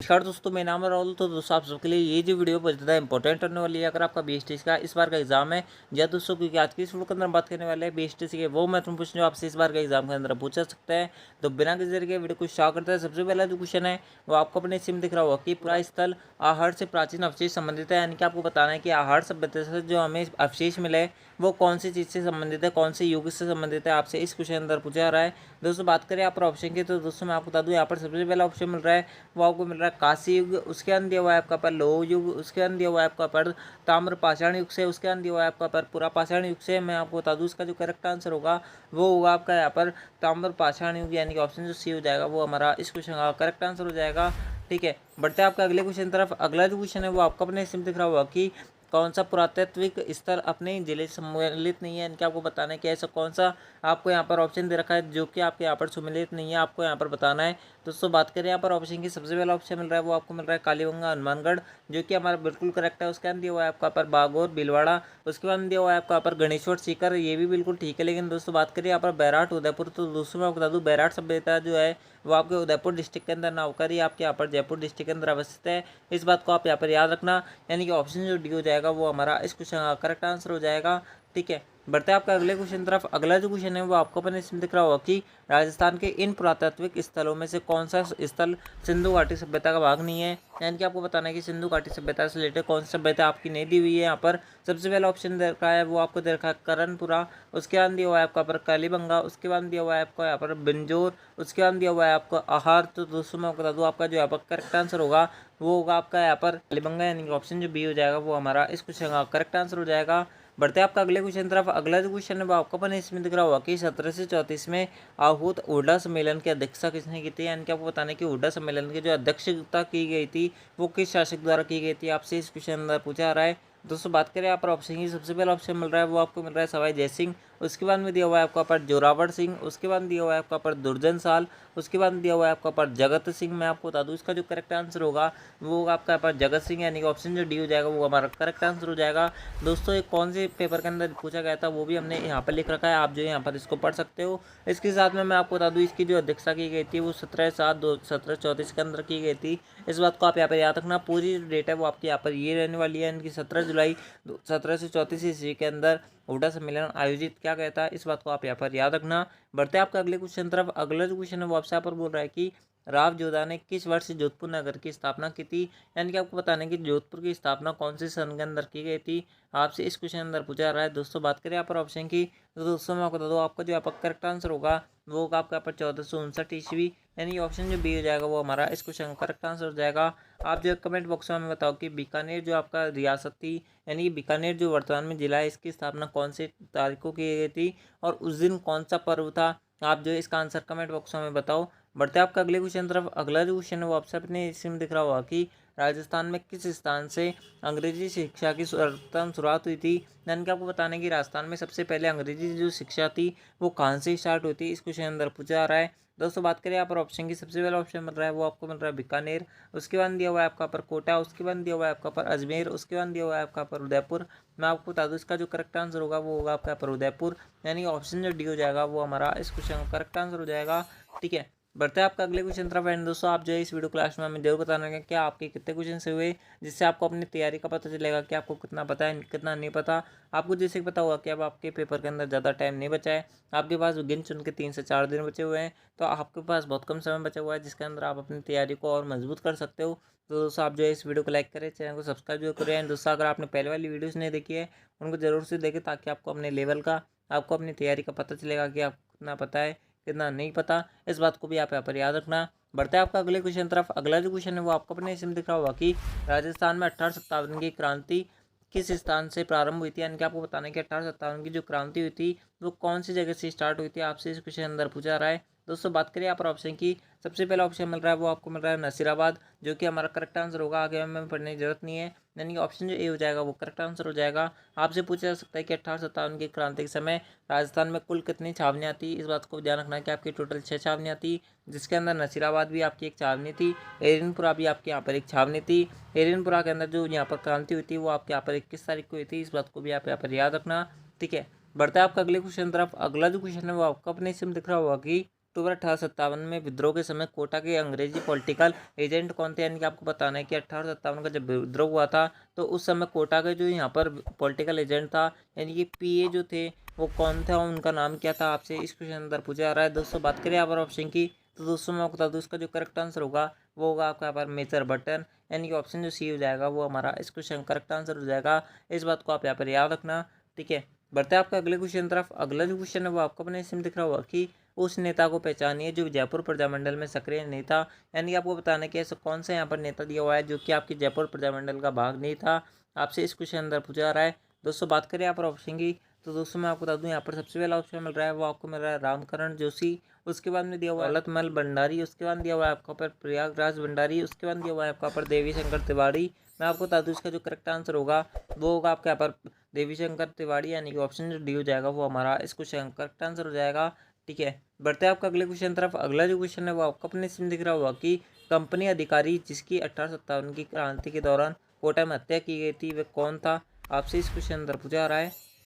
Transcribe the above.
नमस्कार दोस्तों, मेरा नाम है राहुल। तो दोस्तों आप सबके लिए ये जो वीडियो बहुत ज़्यादा इंपॉर्टेंट होने वाली है अगर आपका बीएसटीसी का इस बार का एग्जाम है। या दोस्तों क्योंकि आज की इस वीडियो के अंदर बात करने वाले हैं बीएसटीसी के वो महत्वपूर्ण प्रश्न जो आपसे इस बार के एग्जाम के अंदर पूछा सकते हैं। तो बिना किसी तरीके वीडियो को स्टार्ट करते हैं। सबसे पहला जो क्वेश्चन है वो आपको अपने सिम दिख रहा होगा कि पूरा स्थल आहड़ से प्राचीन अवशेष संबंधित है। यानी कि आपको बताना है कि आहड़ सभ्यता से जो हमें अवशेष मिले वो कौन सी चीज़ से संबंधित है, कौन से युग से संबंधित है, आपसे इस क्वेश्चन अंदर पूछा जा रहा है। दोस्तों बात करें यहाँ पर ऑप्शन की, तो दोस्तों मैं आपको बता दूं यहाँ पर सबसे पहला ऑप्शन मिल रहा है वो आपको मिल रहा है काशी युग। उसके अंदर दिया हुआ है आपका पर लोह युग। उसके अंदर दिया हुआ है आपका पर ताम्र पाषाण युग से। उसके अंदर दिया हुआ है आपका पर पुरा पाषाण युग से। मैं आपको बता दूं इसका जो करेक्ट आंसर होगा वो होगा आपका यहाँ पर ताम्र पाषाण युग, यानी कि ऑप्शन जो सी हो जाएगा वो हमारा इस क्वेश्चन का करेक्ट आंसर हो जाएगा। ठीक है, बढ़ते हैं आपका अगले क्वेश्चन तरफ। अगला जो क्वेश्चन है वो आपको अपने सिम दिख रहा होगा कि कौन सा पुरातात्विक स्थल अपने जिले से सम्मिलित नहीं है। इनके आपको बताना है कि ऐसा कौन सा आपको यहाँ पर ऑप्शन दे रखा है जो कि आपके यहाँ पर सम्मिलित नहीं है, आपको यहाँ पर बताना है। दोस्तों बात करें यहाँ पर ऑप्शन की, सबसे पहला ऑप्शन मिल रहा है वो आपको मिल रहा है कालीबंगा हनुमानगढ़, जो कि हमारा बिल्कुल करेक्ट है। उसके अंदर दिया हुआ है आपका पर बागोर भीलवाड़ा। उसके बाद दिया हुआ है आपका पर गणेश्वर सीकर, ये भी बिल्कुल ठीक है। लेकिन दोस्तों बात करें यहाँ पर बैराट उदयपुर, तो दोस्तों मैं आपको बता दूँ बैराट सभ्यता जो है वो आपके उदयपुर डिस्ट्रिक्ट के अंदर ना होकर ही आपके यहाँ पर जयपुर डिस्ट्रिक्ट के अंदर अवस्थित है। इस बात को आप यहाँ पर याद रखना, यानी कि ऑप्शन जो डी हो जाएगा वो हमारा इस क्वेश्चन का करेक्ट आंसर हो जाएगा। ठीक है, बढ़ते हैं आपका अगले क्वेश्चन तरफ। अगला जो क्वेश्चन है वो आपको अपने इसमें दिख रहा होगा कि राजस्थान के इन पुरातात्विक स्थलों में से कौन सा स्थल सिंधु घाटी सभ्यता का भाग नहीं है। यानी कि आपको बताना है कि सिंधु घाटी सभ्यता से रिलेटेड कौन सी सभ्यता आपकी नहीं दी हुई है। यहाँ पर सबसे पहला ऑप्शन दे रखा है वो आपको दे रखा है करणपुरा। उसके बाद दिया हुआ है आपका पर कालीबंगा। उसके बाद दिया हुआ है आपका यहाँ पर बिंजोर। उसके बाद दिया हुआ है आपका आहार। तो दोस्तों मैं बता दूँ आपका जो यहाँ पर करेक्ट आंसर होगा वो होगा आपका यहाँ पर कालीबंगा, यानी कि ऑप्शन जो बी हो जाएगा वो हमारा इस क्वेश्चन का करेक्ट आंसर हो जाएगा। बढ़ते हैं आपका अगले क्वेश्चन तरफ। अगला जो क्वेश्चन है वो आपको अपने इसमें दिख रहा होगा कि 1734 में आहूत हुड्डा सम्मेलन की अध्यक्षता किसने की थी। यानी कि आपको बताना है कि हुड्डा सम्मेलन की जो अध्यक्षता की गई थी वो किस शासक द्वारा की गई थी, आपसे इस क्वेश्चन अंदर पूछा जा रहा है। दोस्तों बात करें यहाँ पर ऑप्शन की, सबसे पहला ऑप्शन मिल रहा है वो आपको मिल रहा है सवाई जय सिंह। उसके बाद में दिया हुआ है आपका पर जोरावर सिंह। उसके बाद दिया हुआ है आपका पर दुर्जन साल। उसके बाद दिया हुआ है आपका पर जगत सिंह। मैं आपको बता दूं इसका जो करेक्ट आंसर होगा वो होगा आपका पर जगत सिंह, यानी कि ऑप्शन जो डी हो जाएगा वो हमारा करेक्ट आंसर हो जाएगा। दोस्तों एक कौन से पेपर के अंदर पूछा गया था वो भी हमने यहाँ पर लिख रखा है, आप जो यहाँ पर इसको पढ़ सकते हो। इसके साथ में मैं आपको बता दूँ इसकी जो अध्यक्षता की गई थी वो 17/7/1734 के अंदर की गई थी। इस बात को आप यहाँ पर याद रखना। पूरी जो डेट है वो आपकी यहाँ पर ये रहने वाली है, इनकी 17 जुलाई 1734 ईस्वी के अंदर हुड्डा सम्मेलन आयोजित किया गया था। इस बात को आप यहाँ पर याद रखना। बढ़ते हैं आपका अगले क्वेश्चन तरफ। अगला जो क्वेश्चन है वो आपसे यहाँ पर बोल रहा है कि राव जोधा ने किस वर्ष जोधपुर नगर की स्थापना की थी। यानी कि आपको बताना है कि जोधपुर की स्थापना कौन से सन के अंदर की गई थी, आपसे इस क्वेश्चन अंदर पूछा जा रहा है। दोस्तों बात करें यहाँ पर ऑप्शन की, तो दोस्तों मैं आपको बता दूँ आपका जो यहाँ पर करेक्ट आंसर होगा वो होगा आपका यहाँ पर 1459 ईस्वी, यानी कि ऑप्शन जो बी हो जाएगा वो हमारा इस क्वेश्चन का करेक्ट आंसर हो जाएगा। आप जो कमेंट बॉक्स में हमें बताओ कि बीकानेर जो आपका रियासत थी, यानी कि बीकानेर जो वर्तमान में जिला है, इसकी स्थापना कौन से तारीख को की गई थी और उस दिन कौन सा पर्व था, आप जो इसका आंसर कमेंट बॉक्स में हमें बताओ। बढ़ते हैं आपका अगले क्वेश्चन तरफ। अगला जो क्वेश्चन है वो आपसे अपने इसमें दिख रहा होगा कि राजस्थान में किस स्थान से अंग्रेजी शिक्षा की सर्वप्रथम शुरुआत हुई थी। यानी कि आपको बताना है कि राजस्थान में सबसे पहले अंग्रेजी जो शिक्षा थी वो कहाँ से स्टार्ट हुई थी, इस क्वेश्चन अंदर पूछा जा रहा है। दोस्तों बात करें यहाँ पर ऑप्शन की, सबसे पहला ऑप्शन मिल रहा है वो आपको मिल रहा है बीकानेर। उसके बाद दिया हुआ है आपका पर कोटा। उसके बाद दिया हुआ है आपका पर अजमेर। उसके बाद दिया हुआ है आपका पर उदयपुर। मैं आपको बता दूँ इसका जो करेक्ट आंसर होगा वो होगा आपका पर उदयपुर, यानी ऑप्शन जो डी हो जाएगा वो हमारा इस क्वेश्चन का करेक्ट आंसर हो जाएगा। ठीक है, बढ़ते हैं आपका अगले क्वेश्चन तरफ। एंड दोस्तों आप जो है इस वीडियो क्लास में हमें जरूर बताना है कि आपके कितने क्वेश्चन से हुए, जिससे आपको अपनी तैयारी का पता चलेगा कि आपको कितना पता है कितना नहीं पता। आपको जैसे पता होगा कि अब आपके पेपर के अंदर ज़्यादा टाइम नहीं बचा है, आपके पास गिन चुन के 3 से 4 दिन बचे हुए हैं, तो आपके पास बहुत कम समय बचा हुआ है जिसके अंदर आप अपनी तैयारी को और मजबूत कर सकते हो। तो दोस्तों आप जो है इस वीडियो को लाइक करें, चैनल को सब्सक्राइब जरूर करें। एंड दोस्तों अगर आपने पहले वाली वीडियोस नहीं देखी है उनको जरूर से देखें, ताकि आपको अपने लेवल का, आपको अपनी तैयारी का पता चलेगा कि आपको कितना पता है कितना नहीं पता। इस बात को भी आप यहाँ पर याद रखना। बढ़ते हैं आपका अगले क्वेश्चन तरफ। अगला जो क्वेश्चन है वो आपको अपने इसमें दिख रहा होगा कि राजस्थान में 1857 की क्रांति किस स्थान से प्रारंभ हुई थी। यानी कि आपको बताना है कि 1857 की जो क्रांति हुई थी वो कौन सी जगह से स्टार्ट हुई थी, आपसे इस क्वेश्चन अंदर पूछा जा रहा है। दोस्तों बात करिए यहाँ पर ऑप्शन की, सबसे पहला ऑप्शन मिल रहा है वो आपको मिल रहा है नसीराबाद, जो कि हमारा करेक्ट आंसर होगा, आगे हमें पढ़ने की जरूरत नहीं है। यानी कि ऑप्शन जो ए हो जाएगा वो करेक्ट आंसर हो जाएगा। आपसे पूछा जा सकता है कि 1857 की क्रांति के समय राजस्थान में कुल कितनी छावनियाँ थी। इस बात को ध्यान रखना है कि आपकी टोटल 6 छावनियाँ थी, जिसके अंदर नसीराबाद भी आपकी एक छावनी थी, एरिनपुरा भी आपके यहाँ पर एक छावनी थी। एरिनपुरा के अंदर जो यहाँ पर क्रांति हुई थी वो आपके यहाँ पर 21 तारीख को हुई थी, इस बात को भी आप यहाँ पर याद रखना। ठीक है, बढ़ता है आपका अगले क्वेश्चन तरफ। अगला जो क्वेश्चन है वो आपको अपने इसमें दिख रहा होगा कि अक्टूबर 1857 में विद्रोह के समय कोटा के अंग्रेजी पॉलिटिकल एजेंट कौन थे, यानी कि आपको बताना है कि 1857 का जब विद्रोह हुआ था तो उस समय कोटा के जो यहाँ पर पॉलिटिकल एजेंट था यानी कि पीए जो थे वो कौन था, उनका नाम क्या था, आपसे इस क्वेश्चन अंदर पूछा जा रहा है। दोस्तों बात करें यहाँ पर ऑप्शन की तो दोस्तों मैं आपको बता दूँ इसका जो करेक्ट आंसर होगा वो होगा आपका यहाँ पर मेजर बटन, यानी कि ऑप्शन जो सी हो जाएगा वो हमारा इस क्वेश्चन करेक्ट आंसर हो जाएगा। इस बात को आप यहाँ पर याद रखना, ठीक है। बढ़ते हैं आपका अगले क्वेश्चन तरफ। अगला जो क्वेश्चन है वो आपको अपने इसमें दिख रहा होगा कि उस नेता को पहचानिए जो जयपुर प्रजामंडल में सक्रिय नहीं था, यानी कि आपको बताना है कि ऐसा कौन सा यहाँ पर नेता दिया हुआ है जो कि आपकी जयपुर प्रजामंडल का भाग नहीं था, आपसे इस क्वेश्चन अंदर पूछा जा रहा है। दोस्तों बात करें यहाँ पर ऑप्शन की तो दोस्तों मैं आपको बता दूं यहाँ पर सबसे पहला ऑप्शन मिल रहा है वो आपको मिल रहा है रामकरण जोशी, उसके बाद में दिया हुआ है दौलतमल भंडारी, उसके बाद दिया हुआ है आपका पर प्रयागराज भंडारी, उसके बाद दिया हुआ है आपका पर देवी शंकर तिवारी। मैं आपको बता दूं इसका जो करेक्ट आंसर होगा वो होगा आपके यहाँ पर देवी शंकर तिवारी, यानी कि ऑप्शन जो डी हो जाएगा वो हमारा इस क्वेश्चन करेक्ट आंसर हो जाएगा, ठीक है। बढ़ते हैं आपका अगले क्वेश्चन तरफ। अगला जो क्वेश्चन है वो आपको अपने इसमें दिख रहा होगा कि कंपनी अधिकारी जिसकी 1857 की क्रांति के दौरान कोटा में हत्या की गई थी वह कौन था, आपसे इस क्वेश्चन अंदर पूछा जा रहा है।